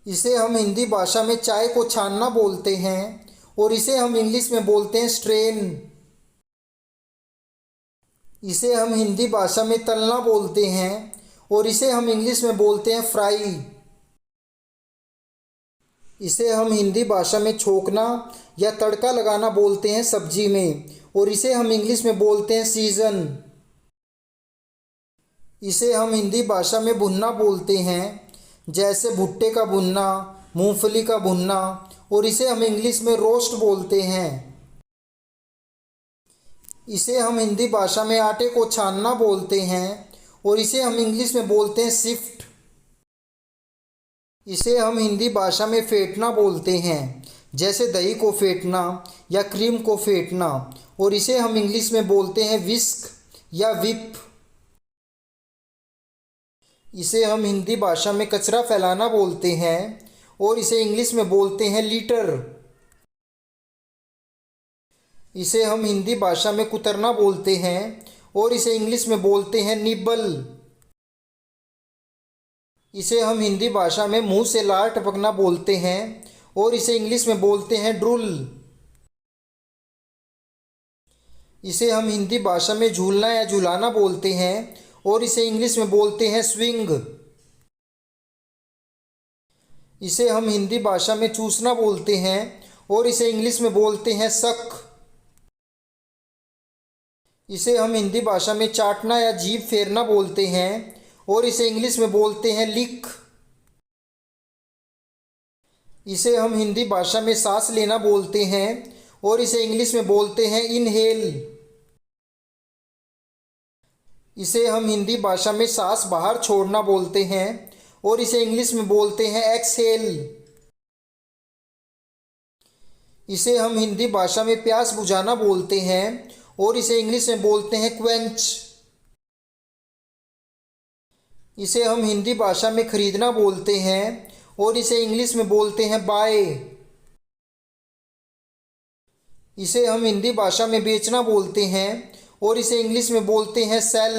इसे हम हिंदी भाषा में चाय को छानना बोलते हैं और इसे हम इंग्लिश में बोलते हैं स्ट्रेन। इसे हम हिंदी भाषा में तलना बोलते हैं और इसे हम इंग्लिश में बोलते हैं फ्राई। इसे हम हिंदी भाषा में छोंकना या तड़का लगाना बोलते हैं सब्जी में और इसे हम इंग्लिश में बोलते हैं सीजन। इसे हम हिंदी भाषा में भुनना बोलते हैं, जैसे भुट्टे का भुनना, मूंगफली का भुनना, और इसे हम इंग्लिश में रोस्ट बोलते हैं। इसे हम हिंदी भाषा में आटे को छानना बोलते हैं और इसे हम इंग्लिश में बोलते हैं शिफ्ट। इसे हम हिंदी भाषा में फेंटना बोलते हैं, जैसे दही को फेंटना या क्रीम को फेंटना, और इसे हम इंग्लिश में बोलते हैं विस्क या विप। इसे हम हिंदी भाषा में कचरा फैलाना बोलते हैं और इसे इंग्लिश में बोलते हैं लीटर। इसे हम हिंदी भाषा में कुतरना बोलते हैं और इसे इंग्लिश में बोलते हैं निब्बल। इसे हम हिंदी भाषा में मुंह से लार टपकना बोलते हैं और इसे इंग्लिश में बोलते हैं ड्रूल। इसे हम हिंदी भाषा में झूलना या झुलाना बोलते हैं और इसे इंग्लिश में बोलते हैं स्विंग। इसे हम हिंदी भाषा में चूसना बोलते हैं और इसे इंग्लिश में बोलते हैं सक। इसे हम हिंदी भाषा में चाटना या जीभ फेरना बोलते हैं और इसे इंग्लिश में बोलते हैं लिक। इसे हम हिंदी भाषा में सांस लेना बोलते हैं और इसे इंग्लिश में बोलते हैं इनहेल। इसे हम हिंदी भाषा में सांस बाहर छोड़ना बोलते हैं और इसे इंग्लिश में बोलते हैं एक्सहेल। इसे हम हिंदी भाषा में प्यास बुझाना बोलते हैं और इसे इंग्लिश में बोलते हैं क्वेंच। इसे हम हिंदी भाषा में खरीदना बोलते हैं और इसे इंग्लिश में बोलते हैं बाय। इसे हम हिंदी भाषा में बेचना बोलते हैं और इसे इंग्लिश में बोलते हैं सेल।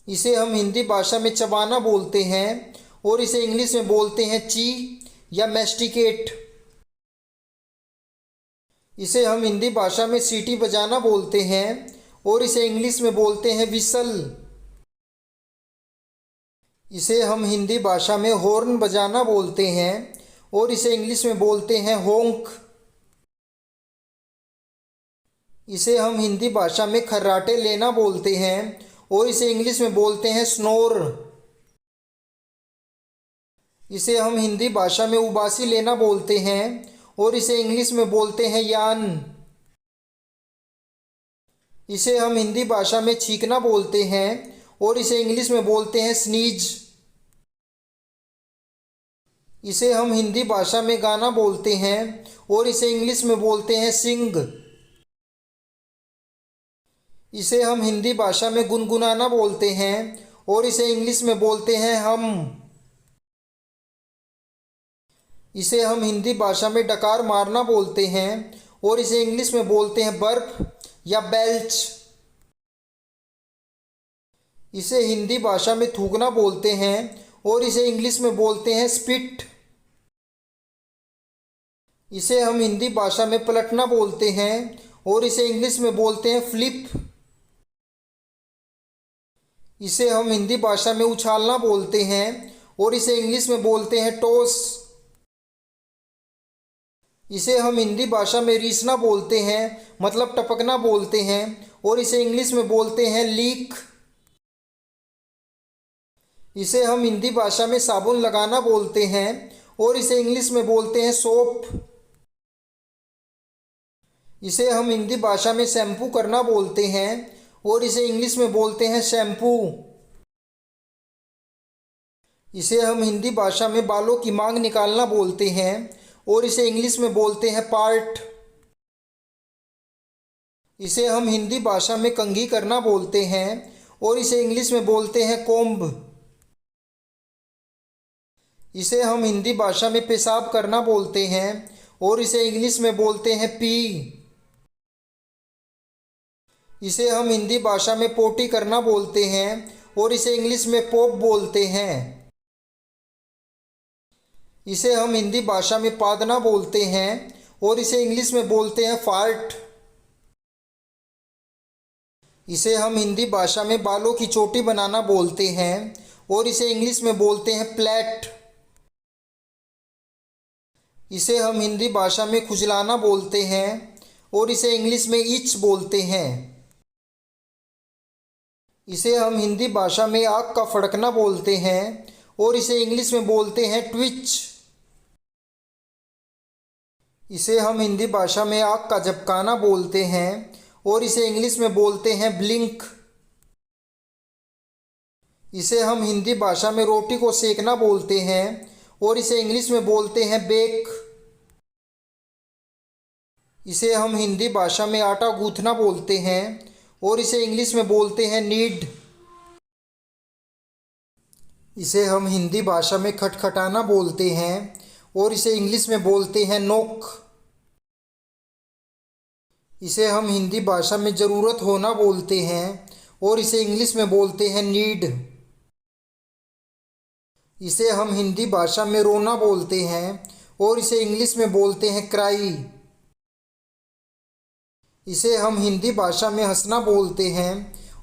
इसे हम हिंदी भाषा में चबाना बोलते हैं और इसे इंग्लिश में बोलते हैं ची या मैस्टिकेट। इसे हम हिंदी भाषा में सीटी बजाना बोलते हैं और इसे इंग्लिश में बोलते हैं विसल। इसे हम हिंदी भाषा में हॉर्न बजाना बोलते हैं और इसे इंग्लिश में बोलते हैं होंक। इसे हम हिंदी भाषा में खर्राटे लेना बोलते हैं और इसे इंग्लिश में बोलते हैं स्नोर। इसे हम हिंदी भाषा में उबासी लेना बोलते हैं और इसे इंग्लिश में बोलते हैं यान। इसे हम हिंदी भाषा में छींकना बोलते हैं और इसे इंग्लिश में बोलते हैं स्नीज। इसे हम हिंदी भाषा में गाना बोलते हैं और इसे इंग्लिश में बोलते हैं सिंग। इसे हम हिंदी भाषा में गुनगुनाना बोलते हैं और इसे इंग्लिश में बोलते हैं हम। इसे हम हिंदी भाषा में डकार मारना बोलते हैं और इसे इंग्लिश में बोलते हैं बर्फ या बेल्च। इसे हिंदी भाषा में थूकना बोलते हैं और इसे इंग्लिश में बोलते हैं स्पिट। इसे हम हिंदी भाषा में पलटना बोलते हैं और इसे इंग्लिश में बोलते हैं फ्लिप। इसे हम हिंदी भाषा में उछालना बोलते हैं और इसे इंग्लिश में बोलते हैं टॉस। इसे हम हिंदी भाषा में रीसना बोलते हैं, मतलब टपकना बोलते हैं, और इसे इंग्लिश में बोलते हैं लीक। इसे हम हिंदी भाषा में साबुन लगाना बोलते हैं और इसे इंग्लिश में बोलते हैं सोप। इसे हम हिंदी भाषा में शैम्पू करना बोलते हैं और इसे इंग्लिश में बोलते हैं शैम्पू। इसे हम हिंदी भाषा में बालों की मांग निकालना बोलते हैं और इसे इंग्लिश में बोलते हैं पार्ट। इसे हम हिंदी भाषा में कंघी करना बोलते हैं और इसे इंग्लिश में बोलते हैं कोम्ब। इसे हम हिंदी भाषा में पेशाब करना बोलते हैं और इसे इंग्लिश में बोलते हैं पी। इसे हम हिंदी भाषा में पोटी करना बोलते हैं और इसे इंग्लिश में पोप बोलते हैं। इसे हम हिंदी भाषा में पादना बोलते हैं और इसे इंग्लिश में बोलते हैं फार्ट। इसे हम हिंदी भाषा में बालों की चोटी बनाना बोलते हैं और इसे इंग्लिश में बोलते हैं प्लेट। इसे हम हिंदी भाषा में खुजलाना बोलते हैं और इसे इंग्लिश में इच बोलते हैं। इसे हम हिंदी भाषा में आग का फड़कना बोलते हैं और इसे इंग्लिश में बोलते हैं ट्विच। इसे हम हिंदी भाषा में आग का झपकाना बोलते हैं और इसे इंग्लिश में बोलते हैं ब्लिंक। इसे हम हिंदी भाषा में रोटी को सेकना बोलते हैं और इसे इंग्लिश में बोलते हैं बेक। इसे हम हिंदी भाषा में आटा गूंथना बोलते हैं और इसे इंग्लिश में बोलते हैं नीड। इसे हम हिंदी भाषा में खटखटाना बोलते हैं और इसे इंग्लिश में बोलते हैं नोक। इसे हम हिंदी भाषा में ज़रूरत होना बोलते हैं और इसे इंग्लिश में बोलते हैं नीड। इसे हम हिंदी भाषा में रोना बोलते हैं और इसे इंग्लिश में बोलते हैं क्राई। इसे हम हिंदी भाषा में हंसना बोलते हैं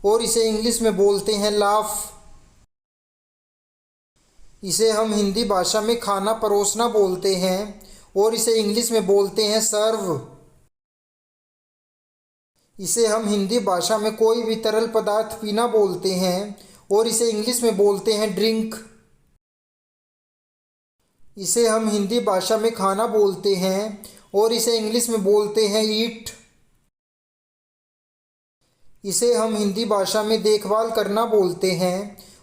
और इसे इंग्लिश में बोलते हैं लाफ। इसे हम हिंदी भाषा में खाना परोसना बोलते हैं और इसे इंग्लिश में बोलते हैं सर्व। इसे हम हिंदी भाषा में कोई भी तरल पदार्थ पीना बोलते हैं और इसे इंग्लिश में बोलते हैं ड्रिंक। इसे हम हिंदी भाषा में खाना बोलते हैं और इसे इंग्लिश में बोलते हैं ईट। इसे हम हिंदी भाषा में देखभाल करना बोलते हैं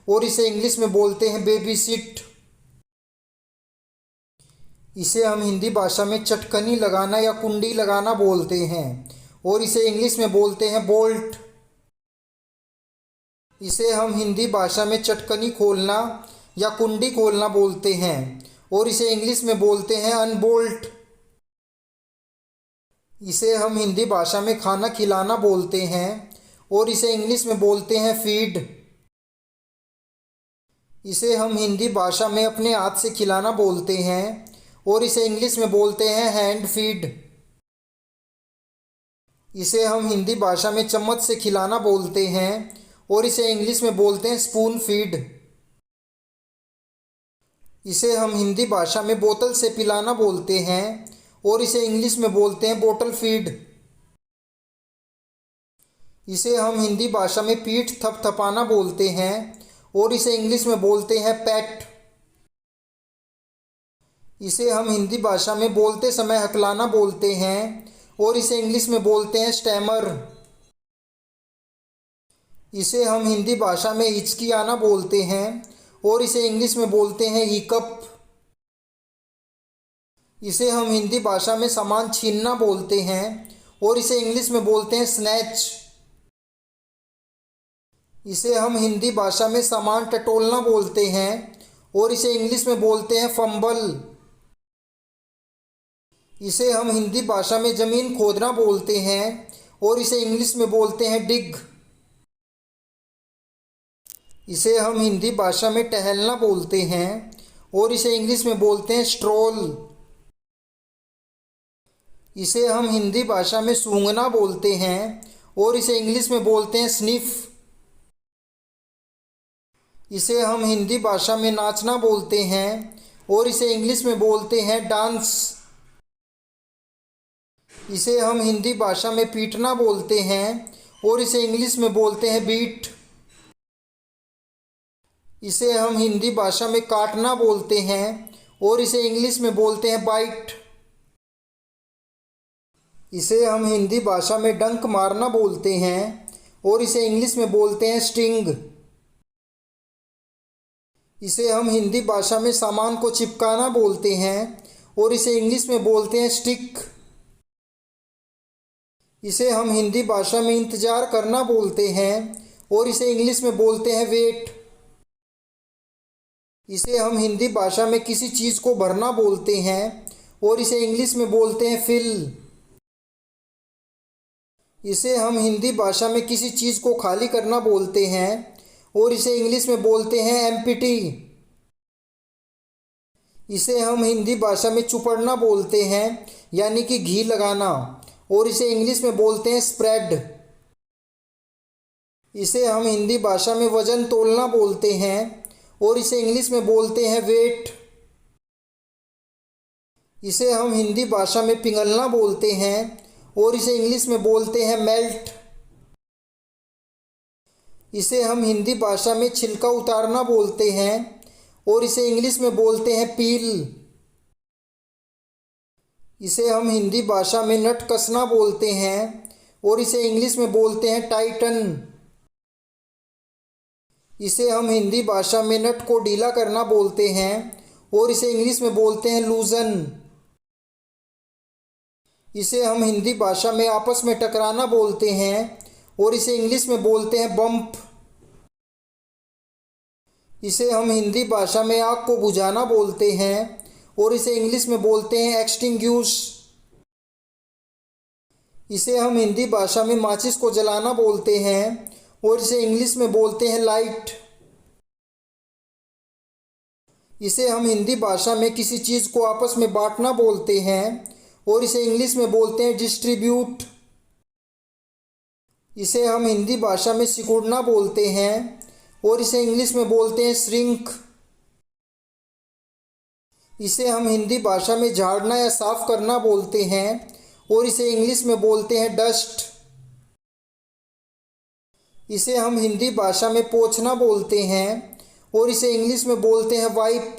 और इसे इंग्लिश में बोलते हैं बेबी सिट। इसे हम हिंदी भाषा में चटकनी लगाना या कुंडी लगाना बोलते हैं और इसे इंग्लिश में बोलते हैं बोल्ट। इसे हम हिंदी भाषा में चटकनी खोलना या कुंडी खोलना बोलते हैं और इसे इंग्लिश में बोलते हैं अनबोल्ट। इसे हम हिंदी भाषा में खाना खिलाना बोलते हैं और इसे इंग्लिश में बोलते हैं फीड। इसे हम हिंदी भाषा में अपने हाथ से खिलाना बोलते हैं और इसे इंग्लिश में बोलते हैं हैंड फीड। इसे हम हिंदी भाषा में चम्मच से खिलाना बोलते हैं और इसे इंग्लिश में बोलते हैं स्पून फीड। इसे हम हिंदी भाषा में बोतल से पिलाना बोलते हैं और इसे इंग्लिश में बोलते हैं बोतल फीड। इसे हम हिंदी भाषा में पीठ थपथपाना बोलते हैं और इसे इंग्लिश में बोलते हैं पैट। इसे हम हिंदी भाषा में बोलते समय हकलाना बोलते हैं और इसे इंग्लिश में बोलते हैं स्टैमर। इसे हम हिंदी भाषा में हिचकी आना बोलते हैं और इसे इंग्लिश में बोलते हैं हिकअप। इसे हम हिंदी भाषा में सामान छीनना बोलते हैं और इसे इंग्लिश में बोलते हैं स्नैच। इसे हम हिंदी भाषा में सामान टटोलना बोलते हैं और इसे इंग्लिश में बोलते हैं फंबल। इसे हम हिंदी भाषा में ज़मीन खोदना बोलते हैं और इसे इंग्लिश में बोलते हैं डिग। इसे हम हिंदी भाषा में टहलना बोलते हैं और इसे इंग्लिश में बोलते हैं स्ट्रोल। इसे हम हिंदी भाषा में सूंघना बोलते हैं और इसे इंग्लिश में बोलते हैं स्निफ। इसे हम हिंदी भाषा में नाचना बोलते हैं और इसे इंग्लिश में बोलते हैं डांस। इसे हम हिंदी भाषा में पीटना बोलते हैं और इसे इंग्लिश में बोलते हैं बीट। इसे हम हिंदी भाषा में काटना बोलते हैं और इसे इंग्लिश में बोलते हैं बाइट। इसे हम हिंदी भाषा में डंक मारना बोलते हैं और इसे इंग्लिश में बोलते हैं स्टिंग। इसे हम हिंदी भाषा में सामान को चिपकाना बोलते हैं और इसे इंग्लिश में बोलते हैं स्टिक। इसे हम हिंदी भाषा में इंतज़ार करना बोलते हैं और इसे इंग्लिश में बोलते हैं वेट। इसे हम हिंदी भाषा में किसी चीज़ को भरना बोलते हैं और इसे इंग्लिश में बोलते हैं फिल। इसे हम हिंदी भाषा में किसी चीज़ को खाली करना बोलते हैं और इसे इंग्लिश में बोलते हैं एम्प्टी। इसे हम हिंदी भाषा में चुपड़ना बोलते हैं, यानी कि घी लगाना, और इसे इंग्लिश में बोलते हैं स्प्रेड। इसे हम हिंदी भाषा में वजन तोलना बोलते हैं, और इसे इंग्लिश में बोलते हैं वेट। इसे हम हिंदी भाषा में पिघलना बोलते हैं, और इसे इंग्लिश में बोलते हैं मेल्ट। इसे हम हिंदी भाषा में छिलका उतारना बोलते हैं, और इसे इंग्लिश में बोलते हैं पील। इसे हम हिंदी भाषा में नट कसना बोलते हैं, और इसे इंग्लिश में बोलते हैं टाइटन। इसे हम हिंदी भाषा में नट को ढीला करना बोलते हैं, और इसे इंग्लिश में बोलते हैं लूजन। इसे हम हिंदी भाषा में आपस में टकराना बोलते हैं, और इसे इंग्लिश में बोलते हैं बम्प। इसे हम हिंदी भाषा में आग को बुझाना बोलते हैं, और इसे इंग्लिश में बोलते हैं एक्सटिंग्यूश। इसे हम हिंदी भाषा में माचिस को जलाना बोलते हैं, और इसे इंग्लिश में बोलते हैं लाइट। इसे हम हिंदी भाषा में किसी चीज़ को आपस में बांटना बोलते हैं, और इसे इंग्लिश में बोलते हैं डिस्ट्रीब्यूट। इसे हम हिंदी भाषा में सिकुड़ना बोलते हैं, और इसे इंग्लिश में बोलते हैं श्रिंक। इसे हम हिंदी भाषा में झाड़ना या साफ करना बोलते हैं, और इसे इंग्लिश में बोलते हैं डस्ट। इसे हम हिंदी भाषा में पोंछना बोलते हैं, और इसे इंग्लिश में बोलते हैं वाइप।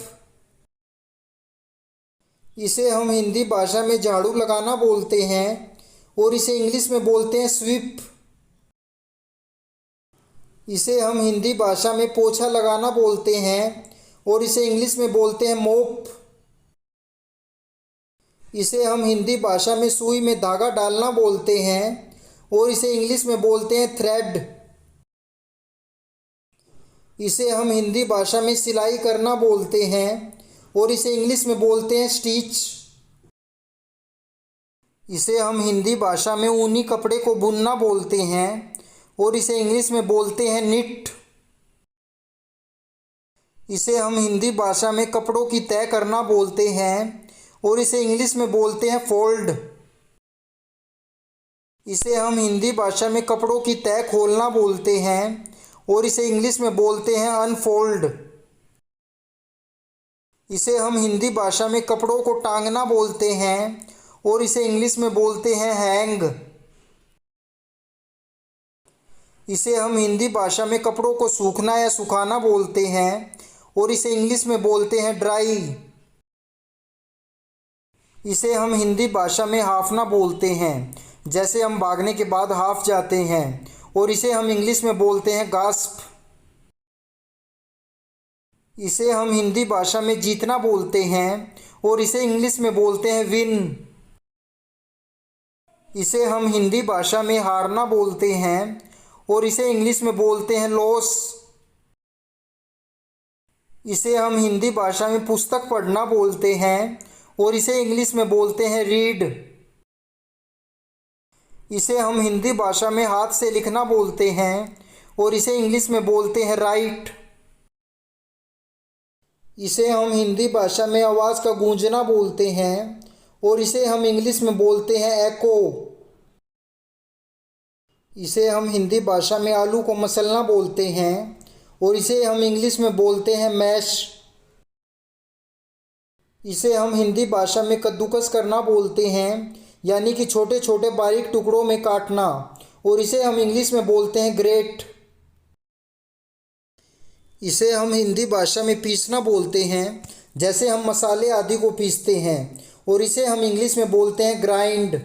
इसे हम हिंदी भाषा में झाड़ू लगाना बोलते हैं, और इसे इंग्लिश में बोलते हैं स्वीप। इसे हम हिंदी भाषा में पोछा लगाना बोलते हैं, और इसे इंग्लिश में बोलते हैं मोप। इसे हम हिंदी भाषा में सुई में धागा डालना बोलते हैं, और इसे इंग्लिश में बोलते हैं थ्रेड। इसे हम हिंदी भाषा में सिलाई करना बोलते हैं, और इसे इंग्लिश में बोलते हैं स्टिच। इसे हम हिंदी भाषा में ऊनी कपड़े को बुनना बोलते हैं, और इसे इंग्लिश में बोलते हैं निट। इसे हम हिंदी भाषा में कपड़ों की तय करना बोलते हैं, और इसे इंग्लिश में बोलते हैं फोल्ड। इसे हम हिंदी भाषा में कपड़ों की तय खोलना बोलते हैं, और इसे इंग्लिश में बोलते हैं अनफोल्ड। इसे हम हिंदी भाषा में कपड़ों को टांगना बोलते हैं, और इसे इंग्लिश में बोलते हैं हैंग। इसे हम हिंदी भाषा में कपड़ों को सूखना या सुखाना बोलते हैं, और इसे इंग्लिश में बोलते हैं ड्राई। इसे हम हिंदी भाषा में हाफना बोलते हैं, जैसे हम भागने के बाद हाफ जाते हैं, और इसे हम इंग्लिश में बोलते हैं गास्प। इसे हम हिंदी भाषा में जीतना बोलते हैं, और इसे इंग्लिश में बोलते हैं विन। इसे हम हिंदी भाषा में हारना बोलते हैं, और इसे इंग्लिश में बोलते हैं लॉस। इसे हम हिंदी भाषा में पुस्तक पढ़ना बोलते हैं, और इसे इंग्लिश में बोलते हैं रीड। इसे हम हिंदी भाषा में हाथ से लिखना बोलते हैं, और इसे इंग्लिश में बोलते हैं राइट। इसे हम हिंदी भाषा में आवाज़ का गूंजना बोलते हैं, और इसे हम इंग्लिश में बोलते हैं एको। इसे हम हिंदी भाषा में आलू को मसलना बोलते हैं, और इसे हम इंग्लिश में बोलते हैं मैश। इसे हम हिंदी भाषा में कद्दूकस करना बोलते हैं, यानी कि छोटे छोटे बारीक टुकड़ों में काटना, और इसे हम इंग्लिश में बोलते हैं ग्रेट। इसे हम हिंदी भाषा में पीसना बोलते हैं, जैसे हम मसाले आदि को पीसते हैं, और इसे हम इंग्लिश में बोलते हैं ग्राइंड।